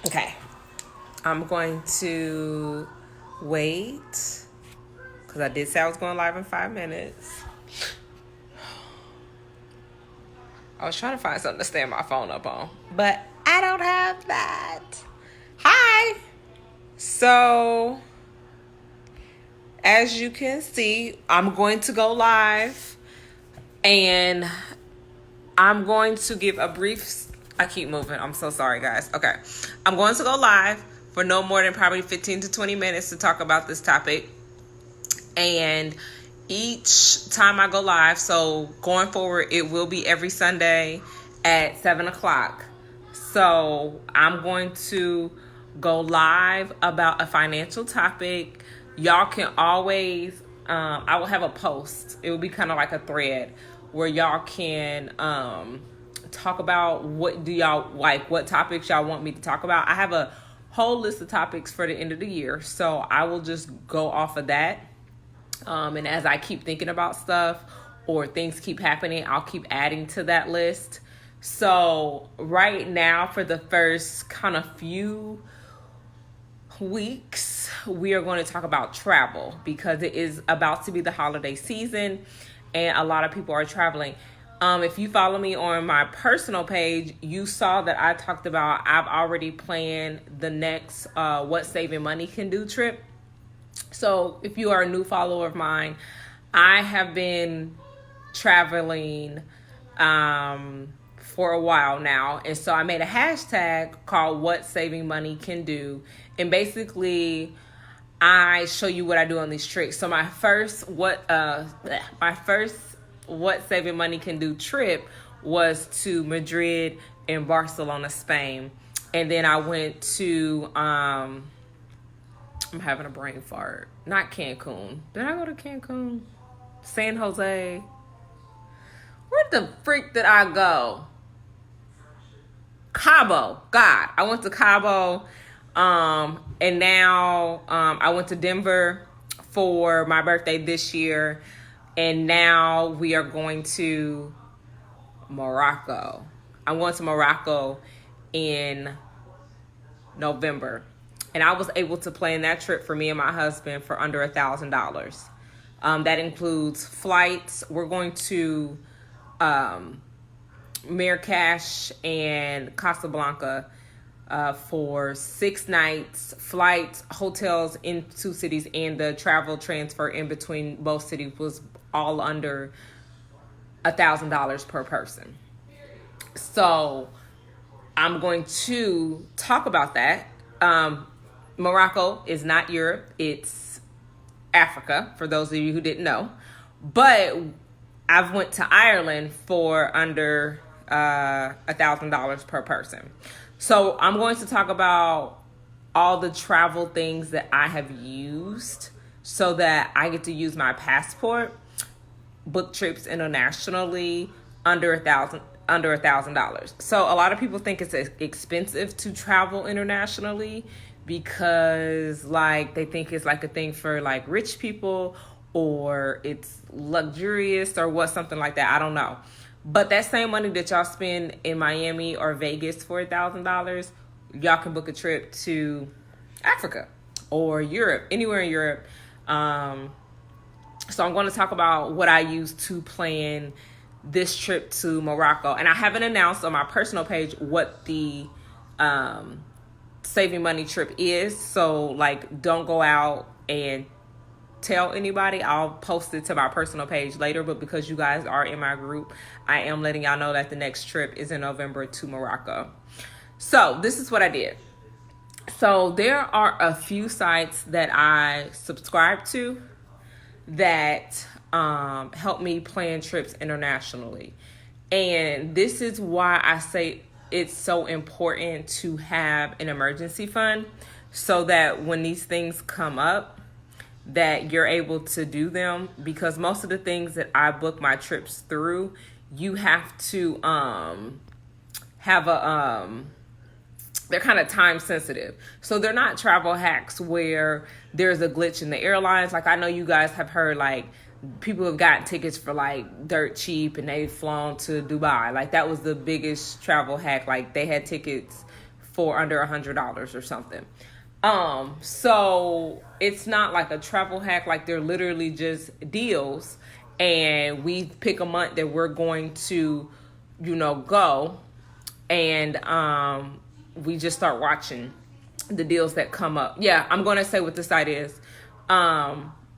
Okay. I'm going to wait because I did say I was going live in 5 minutes. I was trying to find something to stand my phone up on, but I don't have that. Hi. So, as you can see, I'm going to go live and I'm going to give a brief. I keep moving. I'm so sorry, guys. Okay. I'm going to go live for no more than probably 15 to 20 minutes to talk about this topic. And each time I go live, so going forward, it will be every Sunday at 7 o'clock. So I'm going to go live about a financial topic. Y'all can always, I will have a post. It will be kind of like a thread where y'all can talk about what do y'all like, what topics y'all want me to talk about. I have a whole list of topics for the end of the year. So I will just go off of that. And as I keep thinking about stuff or things keep happening, I'll keep adding to that list. So right now, for the first kind of few weeks, we are going to talk about travel because it is about to be the holiday season and a lot of people are traveling. If you follow me on my personal page, you saw that I talked about I've already planned the next What Saving Money Can Do trip. So if you are a new follower of mine, I have been traveling for a while now. And so I made a hashtag called What Saving Money Can Do. And basically, I show you what I do on these trips. So my first What Saving Money Can Do trip was to Madrid and Barcelona, Spain. And then I went to I'm having a brain fart. Not Cancun. Did I go to Cancun? San Jose. Where the freak did I go? Cabo. God, I went to Cabo. And now I went to Denver for my birthday this year. And now we are going to Morocco. I'm going to Morocco in November. And I was able to plan that trip for me and my husband for under $1,000. That includes flights. We're going to Marrakesh and Casablanca for 6 nights, flights, hotels in 2 cities, and the travel transfer in between both cities was all under $1,000 per person. So I'm going to talk about that. Morocco is not Europe, it's Africa, for those of you who didn't know. But I've went to Ireland for under $1,000 per person. So I'm going to talk about all the travel things that I have used so that I get to use my passport, book trips internationally under $1,000. So a lot of people think it's expensive to travel internationally because like they think it's like a thing for like rich people or it's luxurious or what, something like that. I don't know. But that same money that y'all spend in Miami or Vegas for $1,000, y'all can book a trip to Africa or Europe, anywhere in Europe. So I'm going to talk about what I use to plan this trip to Morocco. And I haven't announced on my personal page what the saving money trip is. So like, don't go out and tell anybody. I'll post it to my personal page later, but because you guys are in my group, I am letting y'all know that the next trip is in November to Morocco. So this is what I did. So there are a few sites that I subscribe to that help me plan trips internationally. And this is why I say it's so important to have an emergency fund so that when these things come up, that you're able to do them. Because most of the things that I book my trips through, you have to have a they're kind of time sensitive. So they're not travel hacks where there's a glitch in the airlines. Like I know you guys have heard like people have gotten tickets for like dirt cheap, and they've flown to Dubai. Like that was the biggest travel hack. Like they had tickets for under $100 or something. So it's not like a travel hack. Like they're literally just deals, and we pick a month that we're going to, go, and we just start watching the deals that come up. Yeah, I'm going to say what the site is.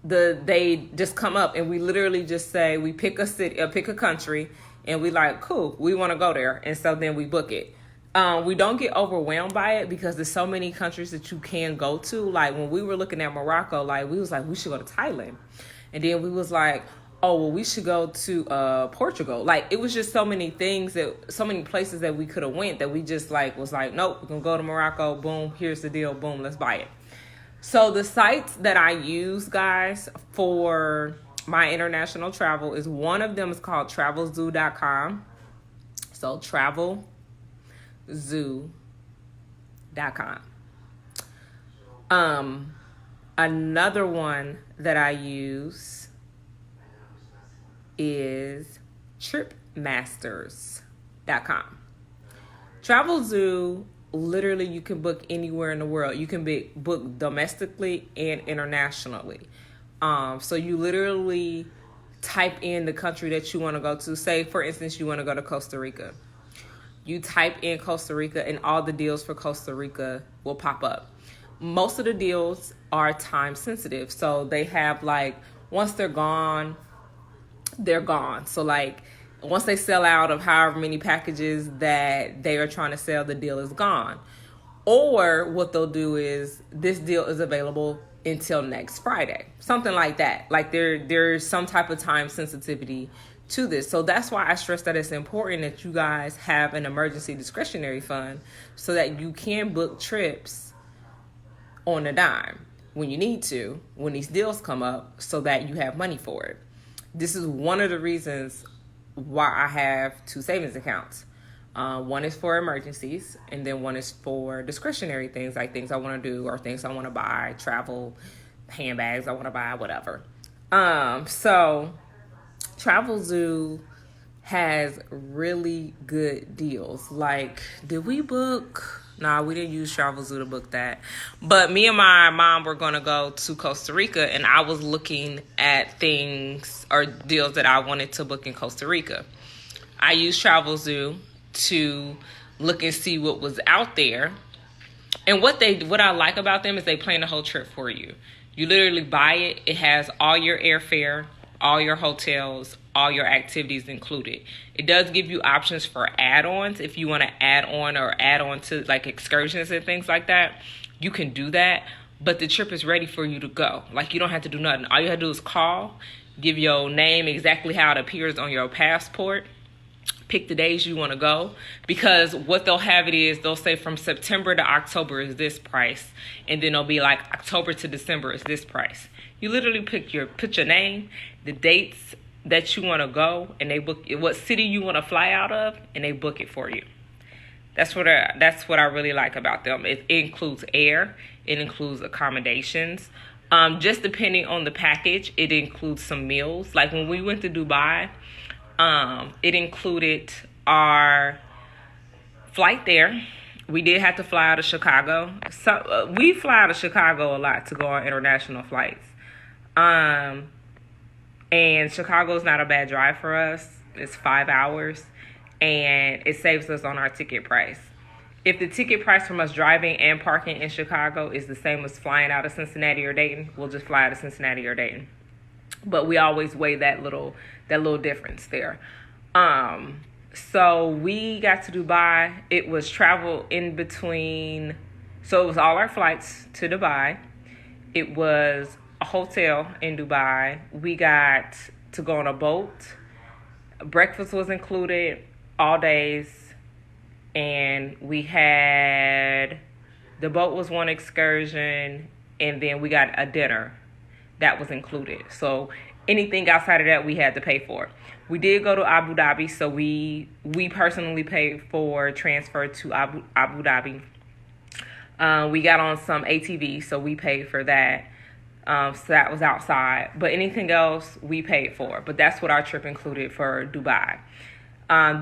They just come up, and we literally just say, we pick a city, pick a country, and we like, cool, we want to go there. And so then we book it. We don't get overwhelmed by it because there's so many countries that you can go to. Like when we were looking at Morocco, like we was like, we should go to Thailand. And then we was like, oh, well, we should go to Portugal. Like it was just so many places that we could have went that we just like was like, nope, we're gonna go to Morocco. Boom, here's the deal. Boom, let's buy it. So the sites that I use, guys, for my international travel is, one of them is called travelzoo.com. So travelzoo.com. Another one that I use is tripmasters.com. Travelzoo, literally you can book anywhere in the world. You can book domestically and internationally. So you literally type in the country that you want to go to. Say, for instance, you want to go to Costa Rica. You type in Costa Rica, and all the deals for Costa Rica will pop up. Most of the deals are time sensitive. So they have like, once they're gone, they're gone. So like once they sell out of however many packages that they are trying to sell, the deal is gone. Or what they'll do is, this deal is available until next Friday. Something like that. Like there's some type of time sensitivity to this. So that's why I stress that it's important that you guys have an emergency discretionary fund so that you can book trips on a dime when you need to, when these deals come up, so that you have money for it. This is one of the reasons why I have 2 savings accounts. One is for emergencies, and then one is for discretionary things, like things I want to do or things I want to buy, travel, handbags I want to buy, whatever. So Travelzoo has really good deals. Like, did we book? Nah, we didn't use Travelzoo to book that. But me and my mom were going to go to Costa Rica, and I was looking at things or deals that I wanted to book in Costa Rica. I used Travelzoo to look and see what was out there. And what I like about them is they plan the whole trip for you. You literally buy it. It has all your airfare, all your hotels, all your activities included. It does give you options for add-ons. If you want to add on to like excursions and things like that, you can do that. But the trip is ready for you to go. Like, you don't have to do nothing. All you have to do is call, give your name exactly how it appears on your passport, pick the days you want to go, because what they'll have it is, they'll say from September to October is this price, and then it'll be like October to December is this price. You literally put your name, the dates that you want to go, and they book what city you want to fly out of, and they book it for you. That's what I really like about them. It includes air, it includes accommodations. Just depending on the package, it includes some meals. Like when we went to Dubai, it included our flight there. We did have to fly out of Chicago. So we fly out of Chicago a lot to go on international flights. And Chicago's not a bad drive for us. It's 5 hours, and it saves us on our ticket price. If the ticket price from us driving and parking in Chicago is the same as flying out of Cincinnati or Dayton, we'll just fly out of Cincinnati or Dayton. But we always weigh that little difference there. So we got to Dubai. It was travel in between. So it was all our flights to Dubai. It was a hotel in Dubai. We got to go on a boat. Breakfast was included all days. And we had, the boat was one excursion, and then we got a dinner that was included. So anything outside of that we had to pay for. We did go to Abu Dhabi, so we personally paid for transfer to Abu Dhabi. We got on some ATV, so we paid for that. So that was outside. But anything else we paid for. But that's what our trip included for Dubai.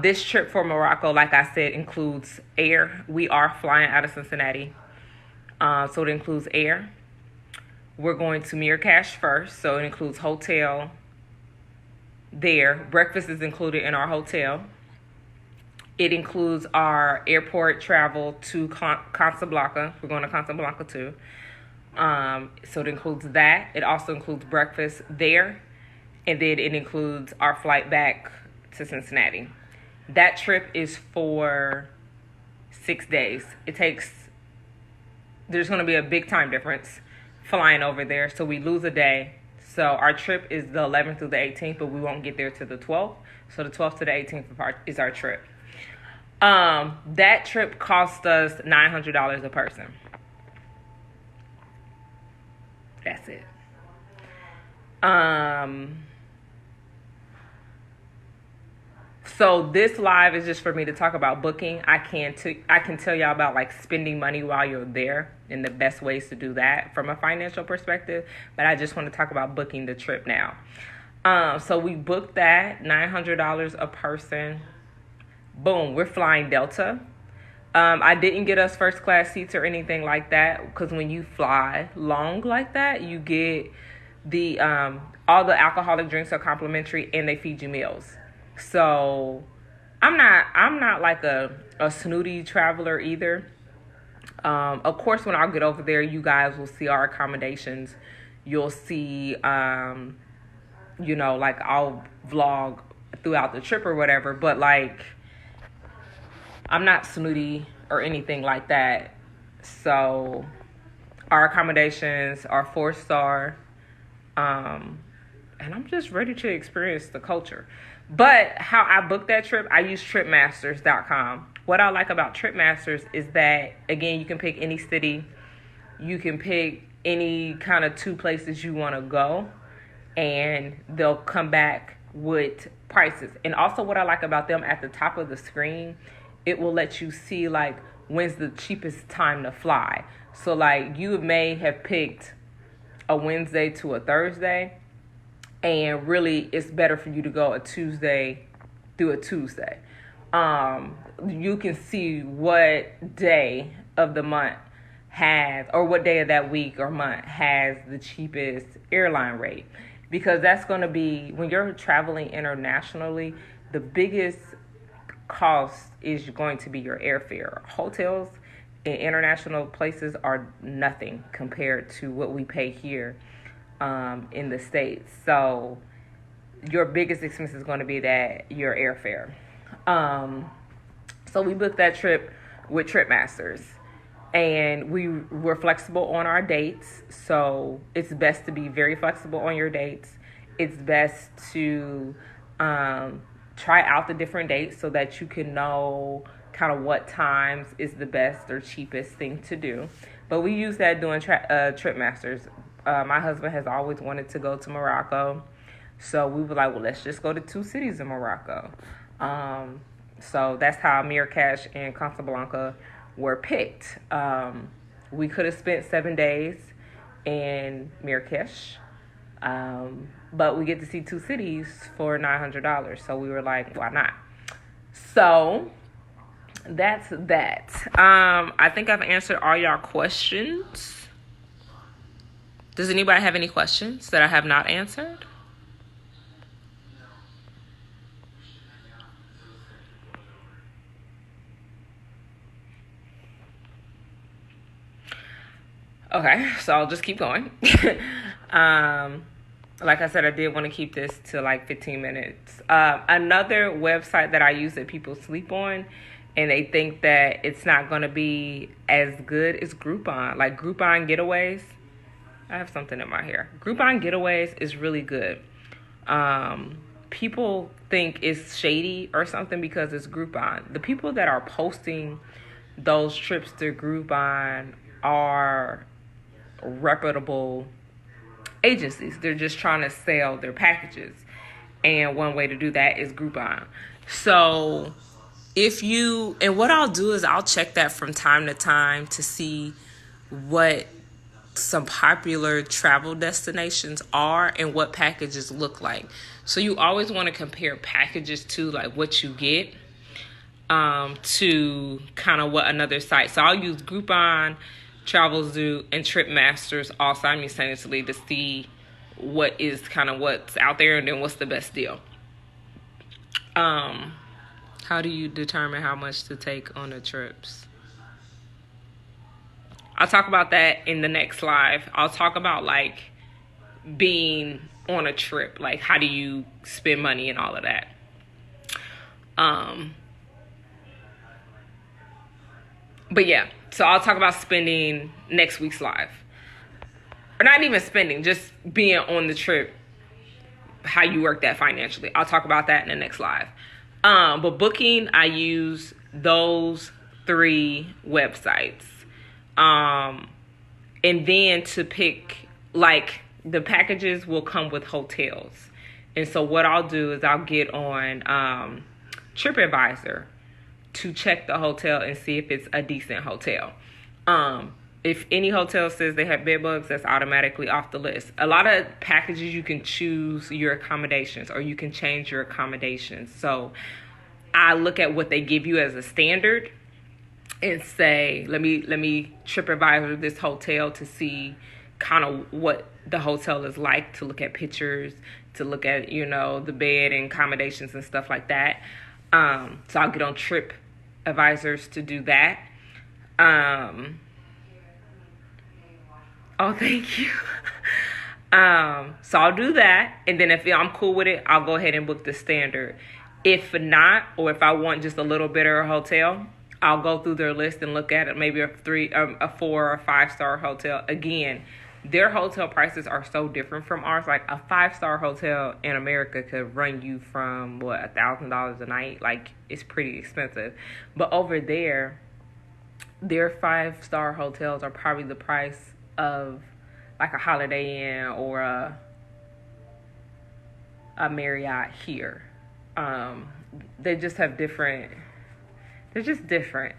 This trip for Morocco, like I said, includes air. We are flying out of Cincinnati. So it includes air. We're going to Marrakesh first. So it includes hotel there. Breakfast is included in our hotel. It includes our airport travel to Casablanca. We're going to Casablanca too. So it includes that. It also includes breakfast there. And then it includes our flight back to Cincinnati. That trip is for 6 days. There's going to be a big time difference flying over there. So we lose a day. So our trip is the 11th through the 18th, but we won't get there to the 12th. So the 12th to the 18th is our trip. That trip cost us $900 a person. That's it. So this live is just for me to talk about booking. I can tell y'all about like spending money while you're there and the best ways to do that from a financial perspective. But I just want to talk about booking the trip now. So we booked that $900 a person. Boom, we're flying Delta. I didn't get us first class seats or anything like that because when you fly long like that, you get the all the alcoholic drinks are complimentary and they feed you meals. So I'm not like a snooty traveler either. Of course, when I get over there, you guys will see our accommodations. You'll see, like I'll vlog throughout the trip or whatever. But like, I'm not snooty or anything like that. So our accommodations are 4-star. And I'm just ready to experience the culture. But how I booked that trip, I use tripmasters.com. What I like about TripMasters is that, again, you can pick any city. You can pick any kind of 2 places you want to go. And they'll come back with prices. And also what I like about them, at the top of the screen, it will let you see, like, when's the cheapest time to fly. So, like, you may have picked a Wednesday to a Thursday. And really, it's better for you to go a Tuesday through a Tuesday. You can see what day of the month has, or what day of that week or month has the cheapest airline rate. Because that's going to be, when you're traveling internationally, the biggest cost is going to be your airfare. Hotels in international places are nothing compared to what we pay here in the States. So your biggest expense is going to be your airfare. So we booked that trip with TripMasters, and we were flexible on our dates. So it's best to be very flexible on your dates. It's best to try out the different dates so that you can know kind of what times is the best or cheapest thing to do. But we use that doing TripMasters. My husband has always wanted to go to Morocco. So we were like, well, let's just go to 2 cities in Morocco. So that's how Marrakesh and Casablanca were picked. We could have spent 7 days in Marrakesh. But we get to see 2 cities for $900. So we were like, why not? So that's that. I think I've answered all y'all questions. Does anybody have any questions that I have not answered? Okay, so I'll just keep going. Like I said, I did want to keep this to like 15 minutes. Another website that I use that people sleep on and they think that it's not going to be as good is Groupon. Like Groupon Getaways. I have something in my hair. Groupon Getaways is really good. People think it's shady or something because it's Groupon. The people that are posting those trips to Groupon are reputable agencies. They're just trying to sell their packages. And one way to do that is Groupon. So and what I'll do is I'll check that from time to time to see what some popular travel destinations are and what packages look like. So you always want to compare packages to like what you get to kind of what another site. So I'll use Groupon, Travelzoo, and TripMasters all simultaneously to see what is kind of what's out there and then what's the best deal. How do you determine how much to take on the trips? I'll talk about that in the next live. I'll talk about like being on a trip, like how do you spend money and all of that. But yeah, so I'll talk about spending next week's live. Or not even spending, just being on the trip, how you work that financially. I'll talk about that in the next live. But booking, I use those 3 websites. And then to pick, like, the packages will come with hotels. And so what I'll do is I'll get on TripAdvisor to check the hotel and see if it's a decent hotel. If any hotel says they have bed bugs, that's automatically off the list. A lot of packages, you can choose your accommodations or you can change your accommodations. So I look at what they give you as a standard and say, let me TripAdvisor this hotel to see kind of what the hotel is like, to look at pictures, to look at, the bed and accommodations and stuff like that. So I'll get on TripAdvisors to do that. Oh, thank you. So I'll do that. And then if I'm cool with it, I'll go ahead and book the standard. If not, or if I want just a little better hotel, I'll go through their list and look at it. Maybe a 4 or 5-star hotel. Again, their hotel prices are so different from ours. Like a 5-star hotel in America could run you from $1,000 a night. Like it's pretty expensive. But over there, their 5-star hotels are probably the price of like a Holiday Inn or a Marriott here. They just have different. They're just different.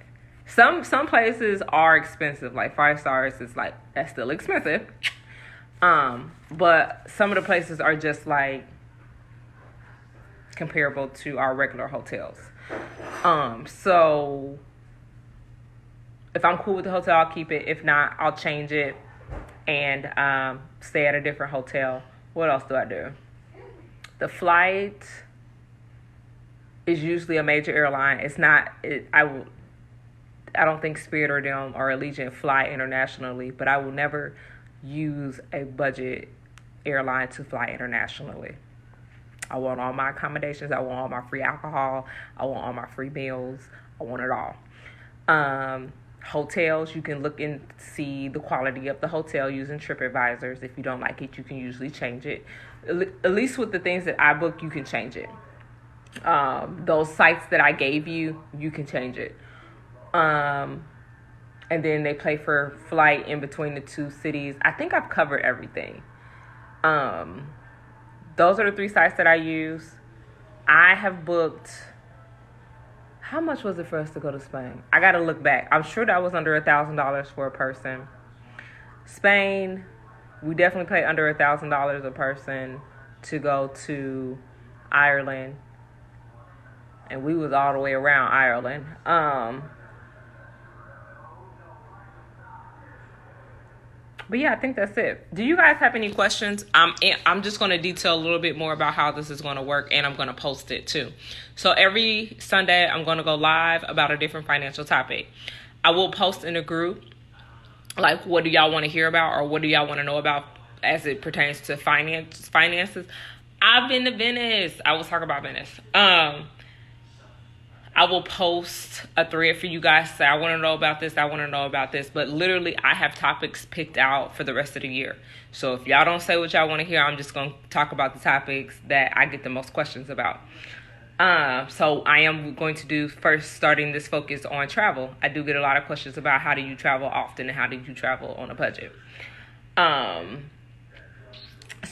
Some places are expensive, like 5 stars is like that's still expensive. But some of the places are just like comparable to our regular hotels. So if I'm cool with the hotel, I'll keep it. If not, I'll change it and stay at a different hotel. What else do I do? The flight is usually a major airline. It's not. I don't think Spirit or them or Allegiant fly internationally, but I will never use a budget airline to fly internationally. I want all my accommodations. I want all my free alcohol. I want all my free meals. I want it all. Hotels, you can look and see the quality of the hotel using TripAdvisors. If you don't like it, you can usually change it. At least with the things that I book, you can change it. Those sites that I gave you, you can change it. And then they pay for flight in between the 2 cities. I think I've covered everything. Those are the 3 sites that I use. I have booked. How much was it for us to go to Spain? I got to look back. I'm sure that was under $1,000 for a person. Spain, we definitely paid under $1,000 a person to go to Ireland. And we was all the way around Ireland. But yeah, I think that's it. Do you guys have any questions? I'm just going to detail a little bit more about how this is going to work, and I'm going to post it too. So every Sunday, I'm going to go live about a different financial topic. I will post in a group, like, what do y'all want to hear about, or what do y'all want to know about as it pertains to finances. I've been to Venice. I will talk about Venice. I will post a thread for you guys. Say, I want to know about this. I want to know about this. But literally, I have topics picked out for the rest of the year. So if y'all don't say what y'all want to hear, I'm just going to talk about the topics that I get the most questions about. So I am going to do first starting this focus on travel. I do get a lot of questions about how do you travel often and how do you travel on a budget.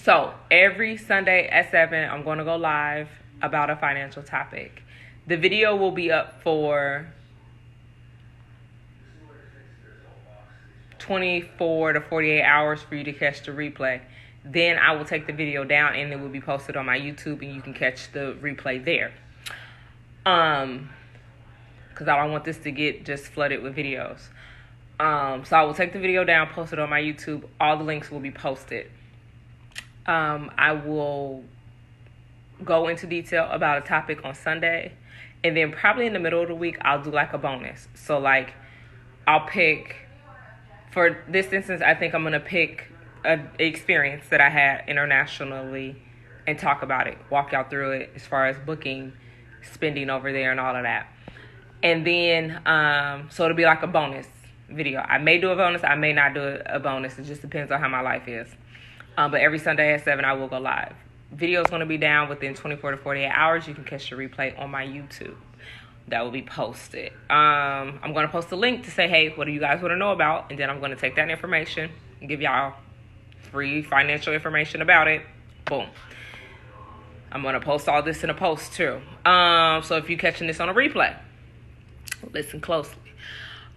So every Sunday at 7, I'm going to go live about a financial topic. The video will be up for 24 to 48 hours for you to catch the replay. Then I will take the video down and it will be posted on my YouTube and you can catch the replay there. Because I don't want this to get just flooded with videos. So I will take the video down, post it on my YouTube. All the links will be posted. I will go into detail about a topic on Sunday. And then probably in the middle of the week, I'll do like a bonus. So like, I'll pick, for this instance, I think I'm going to pick an experience that I had internationally and talk about it. Walk y'all through it as far as booking, spending over there and all of that. And then, so it'll be like a bonus video. I may do a bonus. I may not do a bonus. It just depends on how my life is. But every Sunday at 7, I will go live. Video is going to be down within 24 to 48 hours. You can catch the replay on my YouTube. That will be posted. I'm going to post a link to say, hey, what do you guys want to know about? And then I'm going to take that information and give y'all free financial information about it. Boom. I'm going to post all this in a post too. So if you're catching this on a replay, listen closely.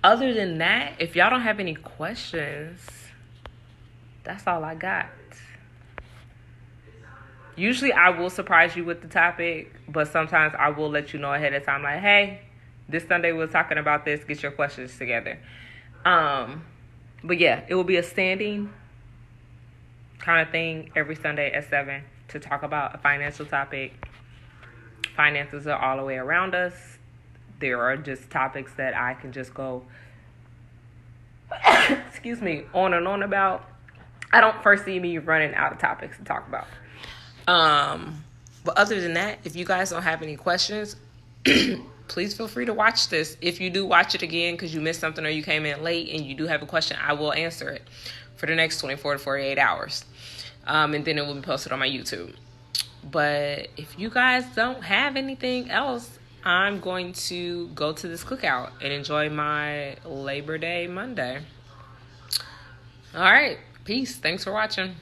Other than that, if y'all don't have any questions, that's all I got. Usually I will surprise you with the topic, but sometimes I will let you know ahead of time, like, hey, this Sunday we're talking about this, get your questions together. But yeah, it will be a standing kind of thing every Sunday at 7 to talk about a financial topic. Finances are all the way around us. There are just topics that I can just go, excuse me, on and on about. I don't foresee me running out of topics to talk about. But other than that, if you guys don't have any questions, please feel free to watch this. If you do watch it again because you missed something or you came in late and you do have a question, I will answer it for the next 24 to 48 hours. And then it will be posted on my YouTube. But if you guys don't have anything else, I'm going to go to this cookout and enjoy my Labor Day Monday. All right. Peace. Thanks for watching.